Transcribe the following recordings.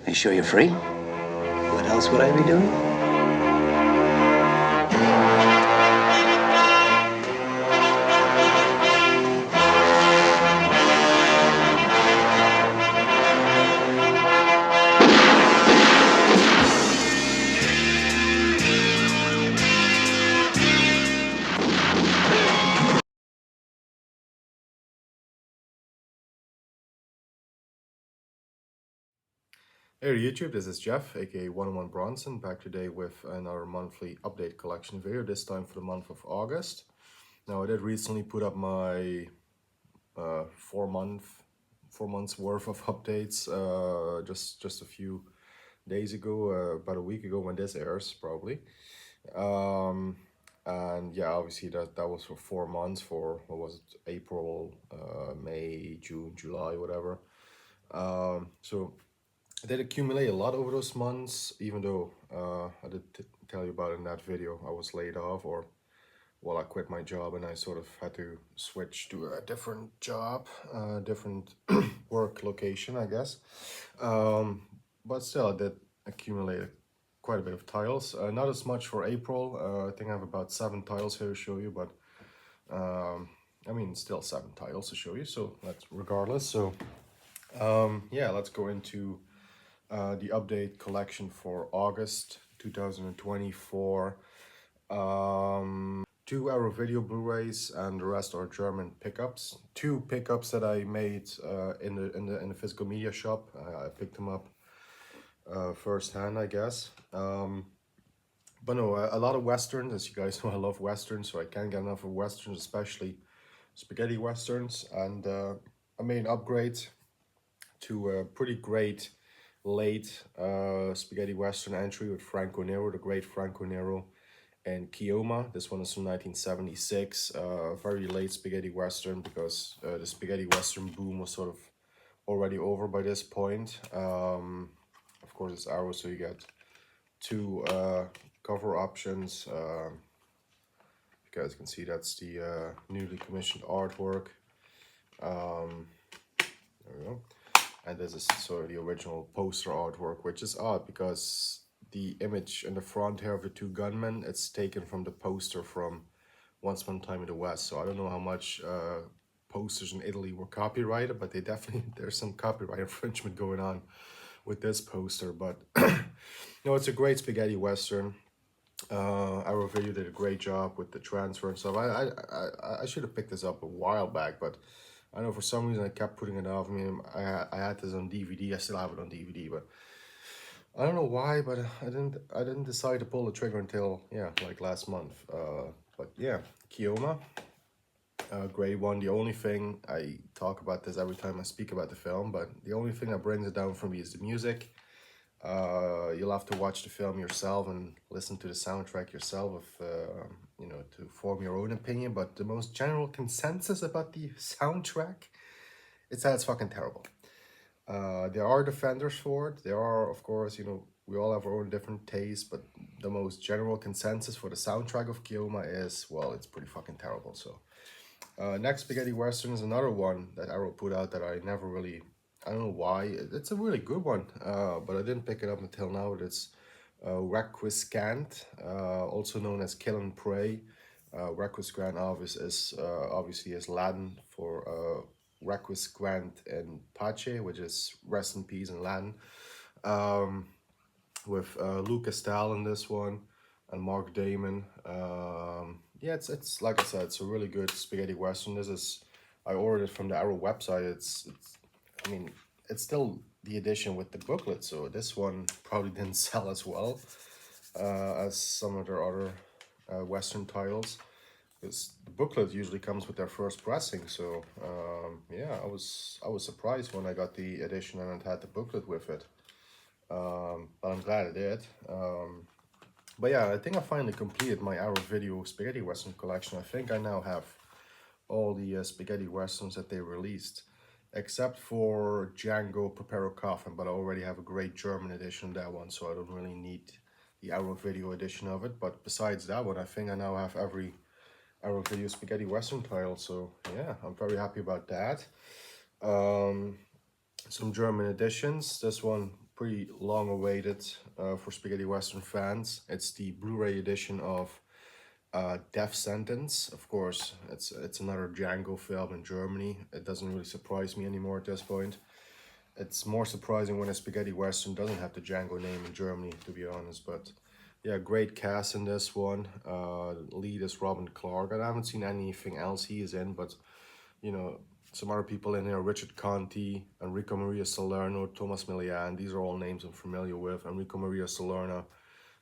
Are you sure you're free? What else would I be doing? Hey YouTube, this is Jeff, aka 101 Bronson, back today with another monthly update collection video, this time for the month of August. Now I did recently put up my 4 months worth of updates just a few days ago, about a week ago when this airs probably. And yeah, obviously that was for 4 months, for what was it, April, May, June, July, whatever. So I did accumulate a lot over those months, even though I did tell you about it in that video. I was laid off, or well, I quit my job and I sort of had to switch to a different job, different work location, I guess. But still, I did accumulate quite a bit of tiles. Not as much for April. I think I have about 7 tiles here to show you, but I mean, still 7 tiles to show you. So that's regardless. So yeah, let's go into the update collection for August 2024. 2 Arrow video Blu-rays, and the rest are German pickups. 2 pickups that I made in the physical media shop. I picked them up firsthand, I guess. But no, a lot of westerns. As you guys know, I love westerns, so I can't get enough of westerns, especially spaghetti westerns. And I made an upgrade to a pretty great late spaghetti western entry with Franco Nero, the great Franco Nero, and Kioma. This one is from 1976. Very late spaghetti western, because the spaghetti western boom was sort of already over by this point. Of course, it's Arrow, so you get 2 cover options. You guys can see that's the newly commissioned artwork. There we go. And this is sort of the original poster artwork, which is odd because the image in the front here of the 2 gunmen, it's taken from the poster from Once Upon a Time in the West. So I don't know how much posters in Italy were copyrighted, but they definitely, there's some copyright infringement going on with this poster. But no, it's a great spaghetti western. Our video did a great job with the transfer and stuff. I should have picked this up a while back, but I know for some reason I kept putting it off. I mean, I had this on DVD. I still have it on DVD, but I don't know why. But I didn't decide to pull the trigger until, yeah, like last month. But yeah, Kioma, great one. The only thing, I talk about this every time I speak about the film, but the only thing that brings it down for me is the music. You'll have to watch the film yourself and listen to the soundtrack yourself, if, to form your own opinion. But the most general consensus about the soundtrack is that it's fucking terrible. There are defenders for it. There are, of course, we all have our own different tastes, but the most general consensus for the soundtrack of Kioma is, well, it's pretty fucking terrible. So, next Spaghetti Western is another one that Arrow put out that I never really, I don't know why. It's a really good one, but I didn't pick it up until now. It's Requiescant, also known as Kill and Pray. Requiescant obviously is Latin for Requiescant in Pace, which is rest in peace in Latin. With Lucas Dahl in this one and Mark Damon. Yeah, it's like I said, it's a really good spaghetti western. I ordered it from the Arrow website. I mean, it's still the edition with the booklet, so this one probably didn't sell as well as some of their other western titles. Because the booklet usually comes with their first pressing, so yeah, I was surprised when I got the edition and it had the booklet with it. But I'm glad I did. But yeah, I think I finally completed my Arrow Video Spaghetti Western collection. I think I now have all the spaghetti westerns that they released, except for Django Preparo Coffin, but I already have a great German edition of that one, so I don't really need the Arrow Video edition of it. But besides that one, I think I now have every Arrow Video Spaghetti Western title, so yeah, I'm very happy about that. Some German editions. This one pretty long awaited for spaghetti western fans. It's the Blu-ray edition of Death Sentence. Of course, it's another Django film in Germany. It doesn't really surprise me anymore at this point. It's more surprising when a spaghetti western doesn't have the Django name in Germany, to be honest. But yeah, great cast in this one. Lead is Robin Clark. I haven't seen anything else he is in, but you know, some other people in here: Richard Conti, Enrico Maria Salerno, Thomas Milian. These are all names I'm familiar with. Enrico Maria Salerno,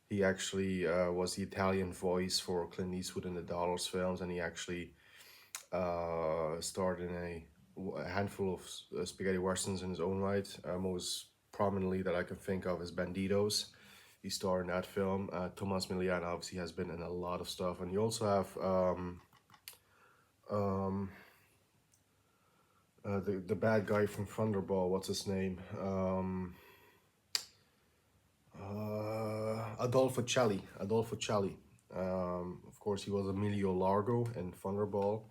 he actually was the Italian voice for Clint Eastwood in the Dollars films, and he actually starred in a handful of spaghetti westerns in his own right. Most prominently that I can think of is Bandidos. He starred in that film. Thomas Milian obviously has been in a lot of stuff, and you also have the bad guy from Thunderball. What's his name? Adolfo Celli. Adolfo Celli. Of course, he was Emilio Largo in Thunderball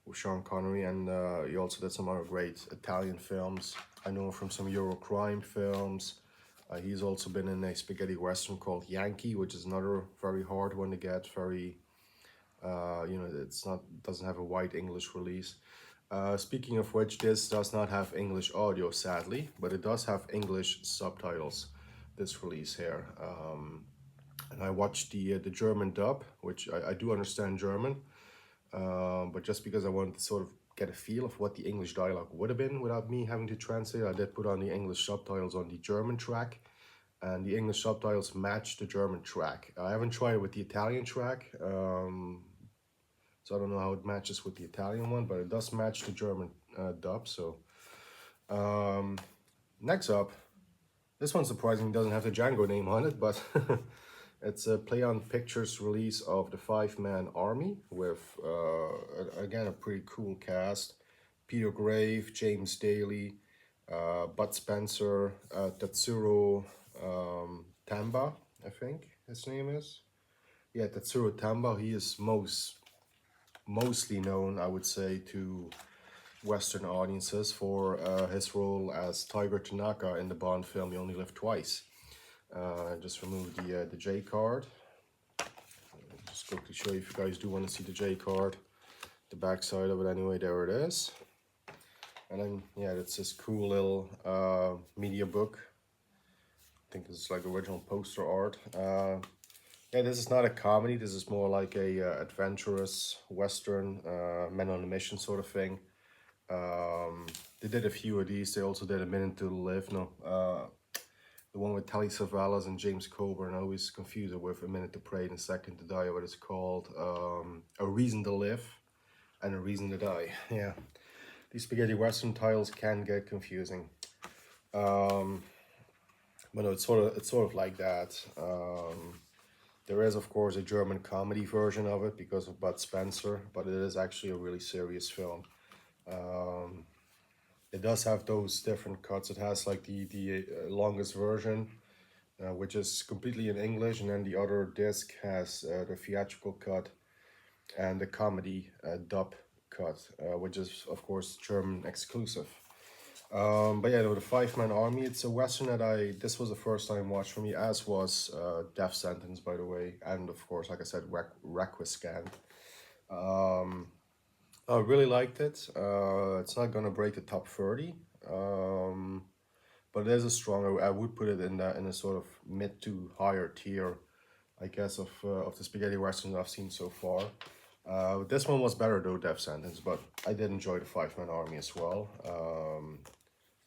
with Sean Connery, and he also did some other great Italian films. I know him from some Euro crime films. He's also been in a spaghetti western called Yankee, which is another very hard one to get. Very, doesn't have a wide English release. Speaking of which, this does not have English audio, sadly, but it does have English subtitles. This release here, and I watched the German dub, which I do understand German, but just because I wanted to sort of get a feel of what the English dialogue would have been without me having to translate, I did put on the English subtitles on the German track, and the English subtitles match the German track. I haven't tried it with the Italian track, so I don't know how it matches with the Italian one, but it does match the German dub. So next up, this one surprisingly doesn't have the Django name on it, but it's a Play On Pictures release of the Fiveman Army with, again, a pretty cool cast. Peter Grave, James Daly, Bud Spencer, Tatsuro Tamba, I think his name is. Yeah, Tatsuro Tamba. He is mostly known, I would say, to Western audiences for his role as Tiger Tanaka in the Bond film You Only Live Twice. Just remove the J card. Just quickly show you if you guys do want to see the J card. The back side of it anyway, there it is. And then, yeah, it's this cool little media book. I think this is like original poster art. Yeah, this is not a comedy. This is more like a adventurous Western, men on a mission sort of thing. They did a few of these. They also did A Minute to Live. No, the one with Telly Savalas and James Coburn. I always confuse it with A Minute to Pray and A Second to Die. What it's called? A Reason to Live and A Reason to Die. Yeah, these spaghetti western titles can get confusing. But no, it's sort of like that. There is, of course, a German comedy version of it because of Bud Spencer, but it is actually a really serious film. It does have those different cuts. It has like the longest version, which is completely in English, and then the other disc has the theatrical cut and the comedy dub cut, which is, of course, German exclusive. But yeah, the Fiveman Army, it's a Western that this was the first time watch for me, as was Death Sentence, by the way, and of course, like I said, Requiescant. I really liked it. It's not gonna break the top 30, but it is a strong. I would put it in a sort of mid to higher tier, I guess, of the spaghetti westerns I've seen so far. This one was better though, Death Sentence, but I did enjoy the Fiveman Army as well.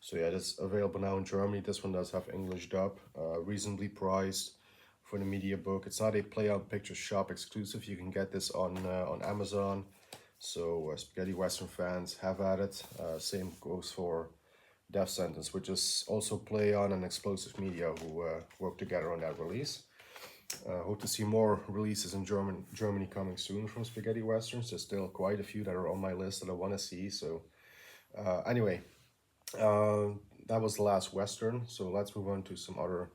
So yeah, it's available now in Germany. This one does have English dub, reasonably priced for the media book. It's not a Play On Pictures shop exclusive. You can get this on Amazon. So spaghetti western fans, have at it. Same goes for Death Sentence, which is also Play On and Explosive Media who worked together on that release. Hope to see more releases in Germany coming soon from spaghetti westerns. There's still quite a few that are on my list that I want to see. So anyway, that was the last western. So let's move on to some other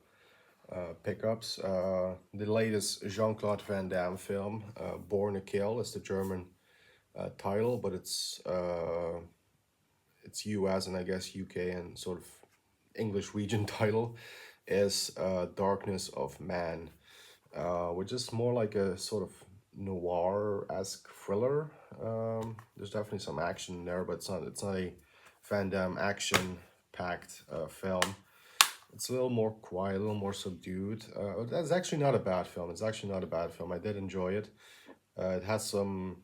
pickups. The latest Jean-Claude Van Damme film, Born to Kill, is the German title, but it's US and I guess UK and sort of English region title is Darkness of Man, which is more like a sort of noir-esque thriller. There's definitely some action in there, but it's not a Van Damme action-packed film. It's a little more quiet, a little more subdued. That's actually not a bad film. It's actually not a bad film. I did enjoy it. It has some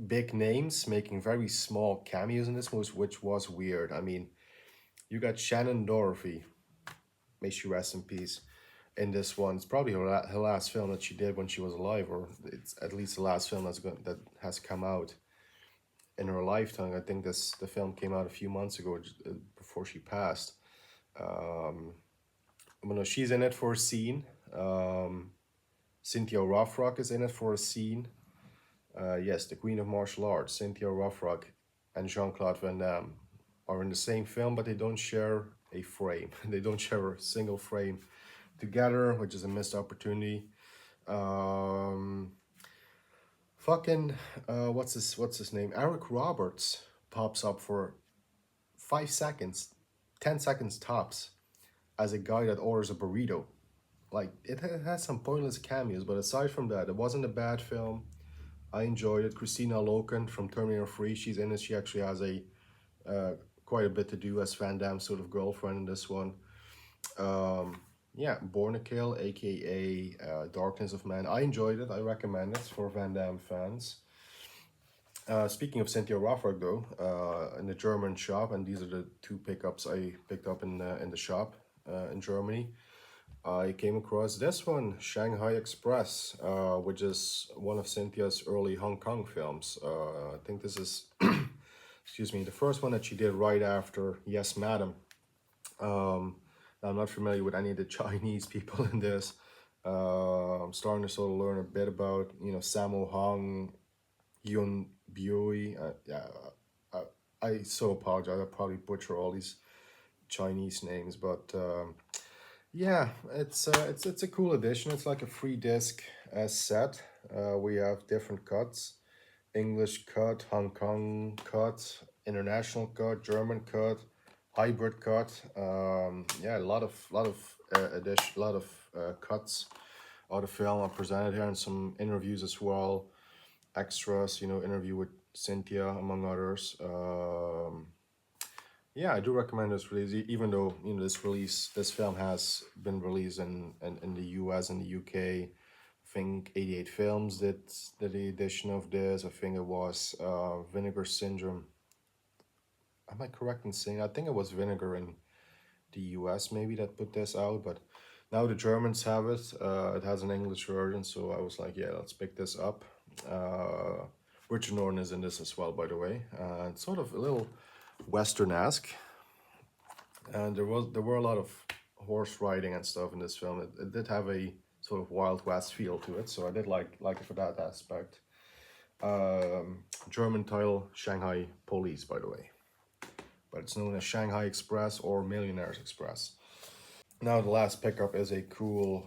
big names making very small cameos in this movie, which was weird. I mean, you got Shannon Dorothy, may she rest in peace, in this one. It's probably her last film that she did when she was alive, or it's at least the last film that has come out in her lifetime. I think the film came out a few months ago, before she passed. She's in it for a scene. Cynthia Rothrock is in it for a scene. Yes, the Queen of Martial Arts, Cynthia Rothrock, and Jean-Claude Van Damme are in the same film, but they don't share a frame. They don't share a single frame together, which is a missed opportunity. Fucking what's his name? Eric Roberts pops up for 5 seconds, 10 seconds tops, as a guy that orders a burrito. Like it has some pointless cameos, but aside from that, it wasn't a bad film. I enjoyed it. Christina Loken from Terminator 3, she's in it. She actually has a quite a bit to do as Van Damme's sort of girlfriend in this one. Yeah, Born to Kill, aka Darkness of Man. I enjoyed it. I recommend it for Van Damme fans. Speaking of Cynthia Rothrock, though, in the German shop, and these are the two pickups I picked up in the shop in Germany. I came across this one, Shanghai Express, which is one of Cynthia's early Hong Kong films. I think this is, excuse me, the first one that she did right after Yes, Madam. I'm not familiar with any of the Chinese people in this. I'm starting to sort of learn a bit about, Sammo Hung, Yun Bui. I so apologize. I probably butcher all these Chinese names, but yeah, it's a cool edition. It's like a free disc set. We have different cuts: English cut, Hong Kong cut, international cut, German cut, hybrid cut. Yeah, a lot of cuts of the film are presented here, and some interviews as well, extras. Interview with Cynthia among others. Yeah, I do recommend this release, even though this film has been released in the US and the UK. I think 88 Films did the edition of this. I think it was Vinegar Syndrome. Am I correct in saying? I think it was Vinegar in the US maybe that put this out, but now the Germans have it. It has an English version, so I was like, yeah, let's pick this up. Richard Norton is in this as well, by the way. It's sort of a little Western-esque, and there were a lot of horse riding and stuff in this film. It did have a sort of Wild West feel to it, so I did like it for that aspect. German title, Shanghai Police, by the way, but it's known as Shanghai Express or Millionaires Express. Now the last pickup is a cool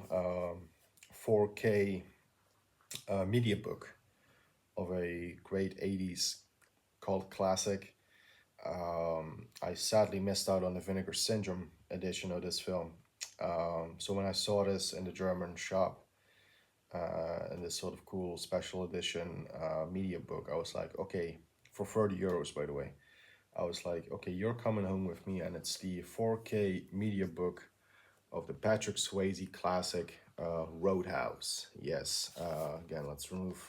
4K media book of a great 80s cult classic. I sadly missed out on the Vinegar Syndrome edition of this film. So when I saw this in the German shop, in this sort of cool special edition media book, I was like, okay, for 30 euros, by the way. I was like, okay, you're coming home with me, and it's the 4K media book of the Patrick Swayze classic Roadhouse. Yes, again, let's remove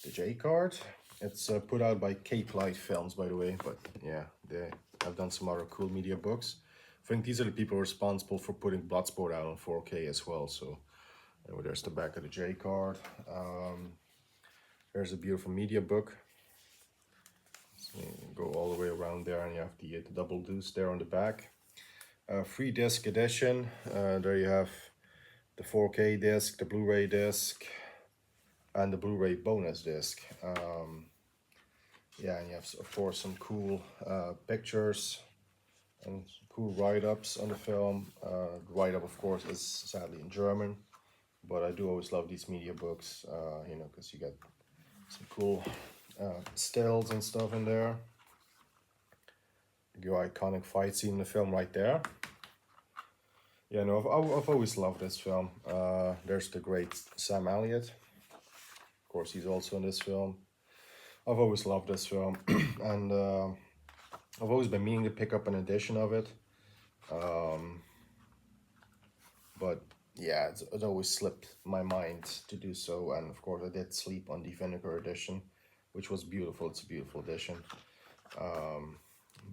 the J card. It's put out by Cape Light Films, by the way, but yeah, I've done some other cool media books. I think these are the people responsible for putting Bloodsport out on 4K as well. So there's the back of the J card. There's a beautiful media book. So you go all the way around there, and you have the double deuce there on the back. Free disc edition. There you have the 4K disc, the Blu-ray disc, and the Blu-ray bonus disc. Yeah, and you have, of course, some cool pictures and some cool write-ups on the film. The write-up, of course, is sadly in German, but I do always love these media books, because you get some cool stills and stuff in there. your iconic fight scene in the film right there. Yeah, no, I've always loved this film. There's the great Sam Elliott. Of course, he's also in this film. I've always loved this film, and I've always been meaning to pick up an edition of it. But yeah, it always slipped my mind to do so, and of course I did sleep on the vinegar edition, which was beautiful. It's a beautiful edition.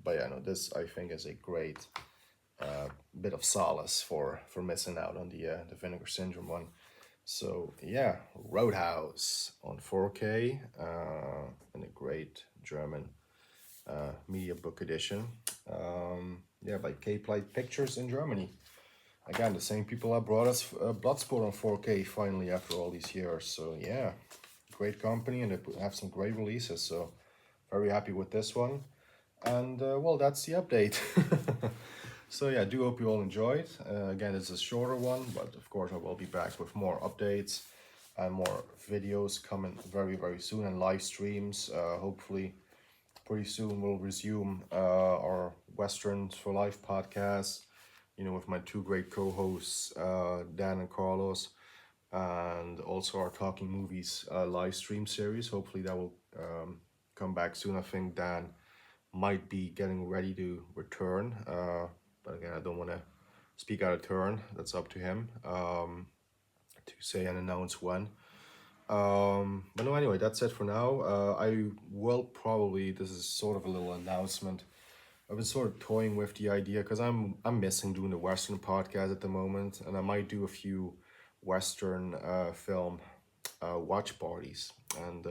But yeah, no, this I think is a great bit of solace for missing out on the Vinegar Syndrome one. So yeah, Roadhouse on 4K in a great German media book edition. Yeah, by K-Plate Pictures in Germany. Again, the same people that brought us Bloodsport on 4K finally after all these years. So yeah, great company, and they have some great releases. So very happy with this one. And well, that's the update. So yeah, I do hope you all enjoyed. Again, it's a shorter one, but of course I will be back with more updates and more videos coming very, very soon, and live streams. Hopefully pretty soon we'll resume our Westerns for Life podcast, you know, with my two great co-hosts, Dan and Carlos, and also our Talking Movies live stream series. Hopefully that will come back soon. I think Dan might be getting ready to return, but again, I don't want to speak out of turn. That's up to him to say and announce when. But no, anyway, that's it for now. I will probably, this is sort of a little announcement. I've been sort of toying with the idea because I'm missing doing the Western podcast at the moment, and I might do a few Western film watch parties, and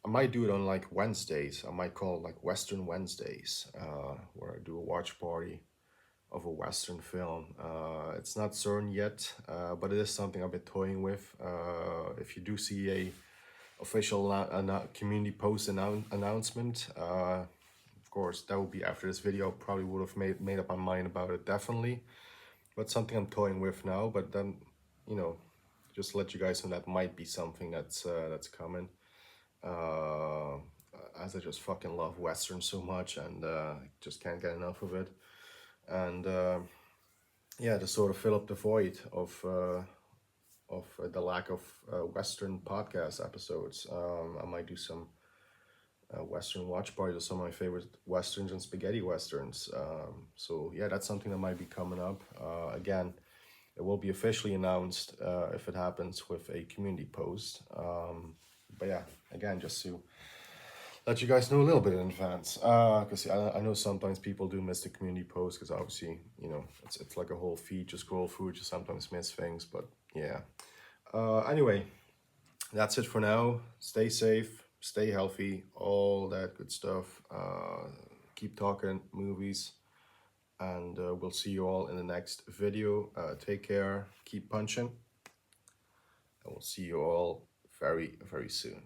I might do it on like Wednesdays. I might call it like Western Wednesdays, where I do a watch party of a Western film. It's not certain yet, but it is something I've been toying with. If you do see a official community post announcement, of course, that will be after this video. Probably would have made up my mind about it, definitely. But something I'm toying with now. But then, you know, just let you guys know that might be something that's coming. As I just fucking love Western so much, and just can't get enough of it. And yeah, to sort of fill up the void of the lack of Western podcast episodes, I might do some Western watch parties of some of my favorite Westerns and spaghetti Westerns. So yeah, that's something that might be coming up. Again, it will be officially announced if it happens with a community post. But yeah, again, just to let you guys know a little bit in advance, because I know sometimes people do miss the community post, because obviously, you know, it's like a whole feed, just scroll through, just sometimes miss things, but yeah. Anyway, that's it for now. Stay safe, stay healthy, all that good stuff. Keep talking movies, and we'll see you all in the next video. Take care, keep punching, and we'll see you all very, very soon.